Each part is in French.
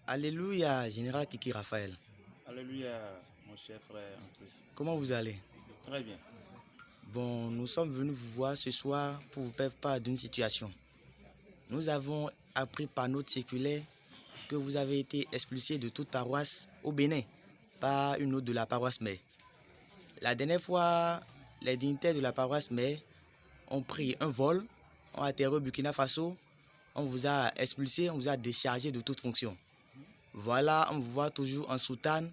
Alléluia, Général Kiki Raphaël. Alléluia, mon cher frère en Christ. Comment vous allez? Très bien. Bon, nous sommes venus vous voir ce soir pour vous faire part d'une situation. Nous avons appris par notre circulaire que vous avez été expulsé de toute paroisse au Bénin par une autre de la paroisse mère. La dernière fois, les dignitaires de la paroisse mère ont pris un vol, ont atterri au Burkina Faso, on vous a expulsé, on vous a déchargé de toute fonction. Voilà, on vous voit toujours en soutane.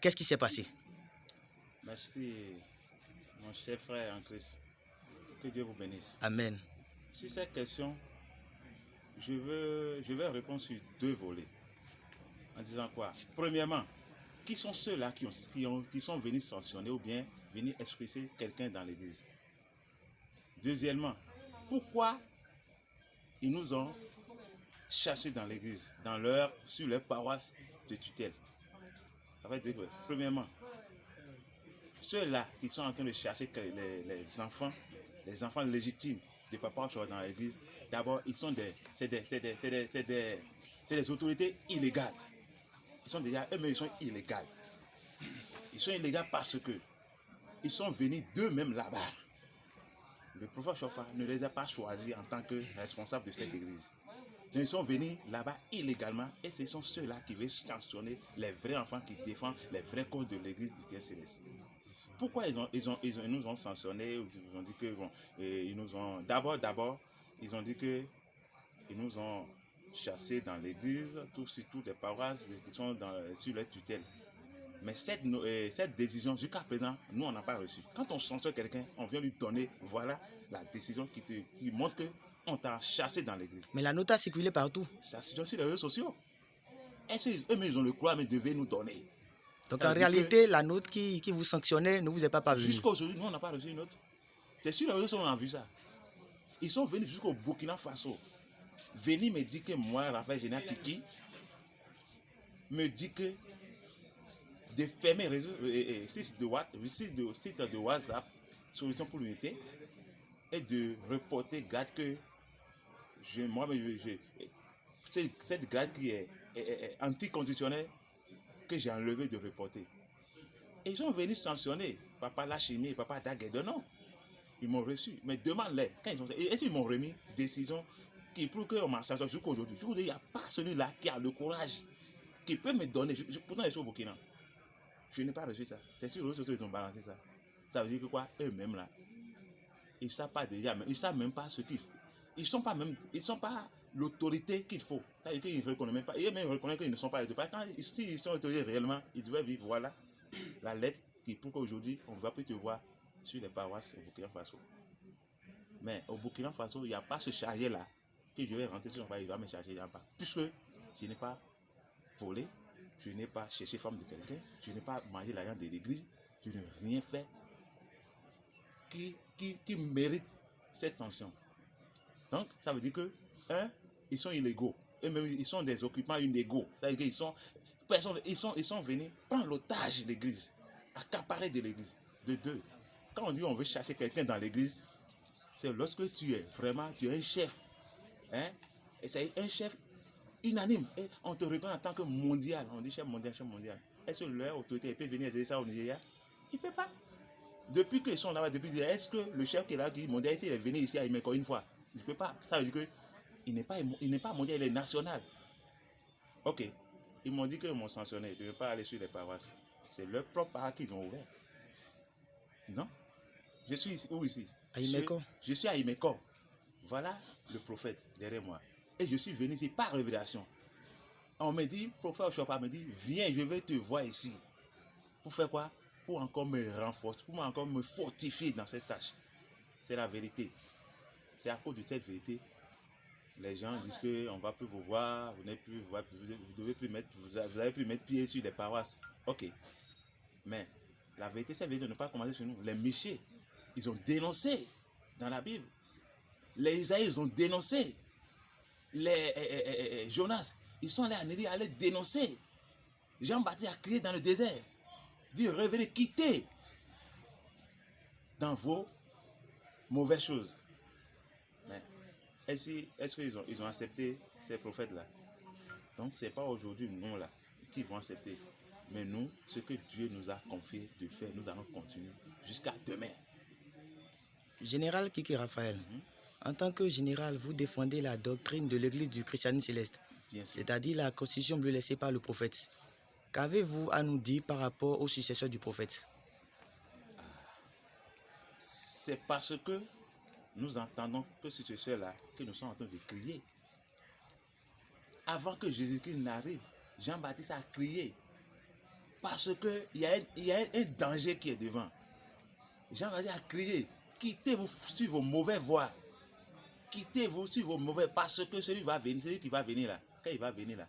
Qu'est-ce qui s'est passé? Merci, mon cher frère en Christ. Que Dieu vous bénisse. Amen. Sur cette question, je vais répondre sur deux volets. En disant quoi? Premièrement, qui sont ceux-là qui sont venus sanctionner ou bien venir expulser quelqu'un dans l'église? Deuxièmement, pourquoi ils nous ont chassés dans l'église, sur leur paroisse de tutelle? Premièrement, ceux-là qui sont en train de chercher les enfants légitimes de papa dans l'église, d'abord, c'est des autorités illégales. Ils sont illégales. Ils sont illégaux parce que ils sont venus d'eux-mêmes là-bas. Le prophète Chofa ne les a pas choisis en tant que responsables de cette église. Donc, ils sont venus là-bas illégalement et ce sont ceux-là qui veulent sanctionner les vrais enfants qui défendent les vraies causes de l'église du Dieu céleste. Pourquoi ils nous ont sanctionnés? Ils ont dit que bon, ils nous ont d'abord ils ont dit que ils nous ont chassés dans l'église, surtout des paroisses qui sont sur leur tutelle. Mais cette décision, jusqu'à présent, nous, on n'a pas reçu. Quand on sanctionne quelqu'un, on vient lui donner, voilà, la décision qui montre qu'on t'a chassé dans l'église. Mais la note a circulé partout. Ça circule sur les réseaux sociaux. Est-ce qu'eux, ils ont le courage, mais devaient nous donner? Donc en réalité, la note qui vous sanctionnait ne vous est pas parvenue. Jusqu'à aujourd'hui, nous, on n'a pas reçu une note. C'est sur les réseaux sociaux qu'on a vu ça. Ils sont venus jusqu'au Burkina Faso. Venir me dire que moi, Raphaël Général Kiki, me dit que de fermer les sites de WhatsApp, Solution pour l'unité, et de reporter garde que cette garde qui est anticonditionnelle que j'ai enlevé de reporter. Et ils sont venus sanctionner Papa Lachimi et Papa Daguedo. Non, ils m'ont reçu. Mais demande-les, est-ce qu'ils m'ont remis décision qui prouve qu'on m'a sanctionné jusqu'à aujourd'hui? Il n'y a pas celui-là qui a le courage, qui peut me donner. Pourtant, je suis au Burkina. Je n'ai pas reçu ça. C'est sur les réseaux sociaux qu'ils ont balancé ça. Ça veut dire que quoi? Eux-mêmes là, ils ne savent pas déjà, ils ne savent même pas ce qu'il faut. Ils ne sont pas l'autorité qu'il faut. Ça veut dire qu'ils ne reconnaissent même pas. Et même reconnaissent qu'ils ne sont pas l'autorité. Quand ils sont autorisés réellement, ils doivent vivre. Voilà la lettre qui prouve qu'aujourd'hui, on ne va plus te voir sur les paroisses au Burkina Faso. Mais au Burkina Faso, il n'y a pas ce chargé-là que je vais rentrer sur son pays, il va me charger en bas. Puisque je n'ai pas volé, je n'ai pas cherché femme de quelqu'un, je n'ai pas mangé l'argent de l'église, je n'ai rien fait qui mérite cette sanction. Donc, ça veut dire que, ils sont illégaux. Eux-mêmes, ils sont des occupants illégaux. C'est-à-dire qu'ils sont venus prendre l'otage de l'église, accaparer de l'église. De deux. Quand on dit on veut chercher quelqu'un dans l'église, c'est lorsque tu es un chef. Et c'est un chef unanime. Et on te reconnaît en tant que mondial. On dit chef mondial, chef mondial. Est-ce que leur autorité peut venir dire ça au Nigeria? Il ne peut pas. Depuis qu'ils sont là-bas, est-ce que le chef qui est là, qui est mondial, il est venu ici à Imeko une fois? Il ne peut pas. Ça veut dire qu'il n'est pas mondial, il est national. Ok. Ils m'ont dit qu'ils m'ont sanctionné. Je ne veux pas aller sur les paroisses. C'est leur propre paroisse qu'ils ont ouvert. Non. Je suis ici. Où ici? À Imeko. Je suis à Imeko. Voilà le prophète derrière moi. Et je suis venu ici par révélation. On me dit, prophète Chopa me dit, viens, je vais te voir ici. Pour faire quoi? Pour encore me renforcer, pour encore me fortifier dans cette tâche. C'est la vérité. C'est à cause de cette vérité. Les gens disent qu'on ne va plus vous voir, vous n'avez plus mettre pied sur les paroisses. Ok. Mais la vérité, c'est de ne pas commencer chez nous. Les Michés, ils ont dénoncé dans la Bible. Les Isaïe, ils ont dénoncé. Les Jonas, ils sont allés à Néli, aller dénoncer. Jean-Baptiste a crié dans le désert. Dit revenez, quittez dans vos mauvaises choses. Mais est-ce qu'ils ont accepté ces prophètes-là? Donc, ce n'est pas aujourd'hui, nous, là, qui vont accepter. Mais nous, ce que Dieu nous a confié de faire, nous allons continuer jusqu'à demain. Général Kiki Raphaël, en tant que général, vous défendez la doctrine de l'Église du christianisme céleste, Bien sûr. c'est-à-dire la constitution bleue laissée par le prophète. Qu'avez-vous à nous dire par rapport au successeur du prophète? C'est parce que nous entendons que ce successeur-là, que nous sommes en train de crier. Avant que Jésus-Christ n'arrive, Jean-Baptiste a crié. Parce qu'il y a un danger qui est devant. Jean-Baptiste a crié. Quittez-vous sur vos mauvaises voies. Quittez-vous sur vos mauvaises, parce que celui qui va venir là, quand il va venir là,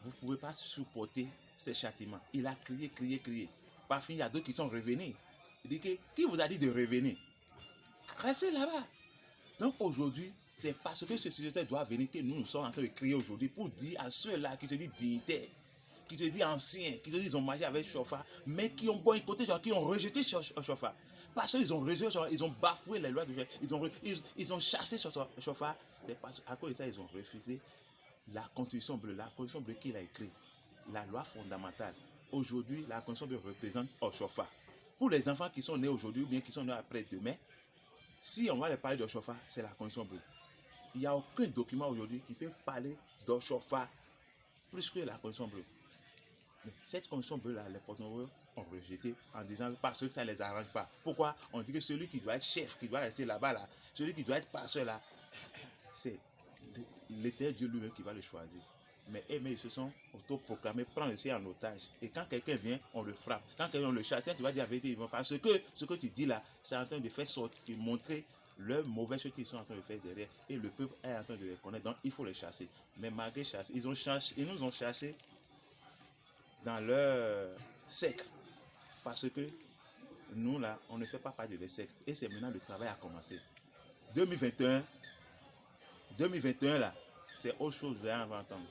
vous ne pouvez pas supporter ces châtiments. Il a crié, crié, crié. Parfois, il y a d'autres qui sont revenus. Il dit que, qui vous a dit de revenir? Restez là-bas. Donc aujourd'hui, c'est parce que ce successeur doit venir que nous sommes en train de crier aujourd'hui pour dire à ceux-là qui se disent dignitaires, qui se disent anciens, qui se disent ils ont marché avec Chauffard, mais qui ont boycotté, qui ont rejeté Chauffard. Parce qu'ils ont rejeté Chauffard, ils ont bafoué les lois de Chauffard, ils ont chassé Chauffard. C'est parce qu'à cause de ça, ils ont refusé la Constitution bleue qu'il a écrite, la loi fondamentale. Aujourd'hui, la Constitution bleue représente Chauffard. Pour les enfants qui sont nés aujourd'hui ou bien qui sont nés après-demain, si on va les parler de Chauffard, c'est la Constitution bleue. Il n'y a aucun document aujourd'hui qui peut parler de Chauffard plus que la Constitution bleue. Mais cette Constitution bleue-là, les porte-nouveaux ont rejeté en disant parce que ça ne les arrange pas. Pourquoi? On dit que celui qui doit être chef, qui doit rester là-bas, là, celui qui doit être pasteur là, c'est l'Éternel Dieu lui-même qui va le choisir. Mais ils se sont autoproclamés, prendre le ciel en otage. Et quand quelqu'un vient, on le frappe. Quand quelqu'un le châtient, tu vas dire la vérité. Parce que ce que tu dis là, c'est en train de faire sortir, de montrer leurs mauvais choses qu'ils sont en train de faire derrière. Et le peuple est en train de les connaître. Donc il faut les chasser. Mais malgré chasser, ils nous ont chassés dans leur secte. Parce que nous là, on ne fait pas partie de les sectes. Et c'est maintenant le travail a commencé. 2021 là, c'est autre chose à entendre.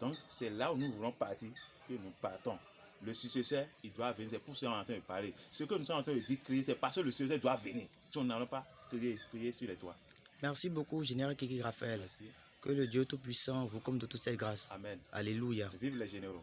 Donc, c'est là où nous voulons partir que nous partons. Le successeur, il doit venir. C'est pour ça qu'on est en train de parler. Ce que nous sommes en train de dire, crier, c'est parce que le successeur doit venir. Si on n'allons pas crier sur les toits. Merci beaucoup, Général Kiki Raphaël. Merci. Que le Dieu Tout-Puissant vous comble de toutes ses grâces. Amen. Alléluia. Vive les généraux.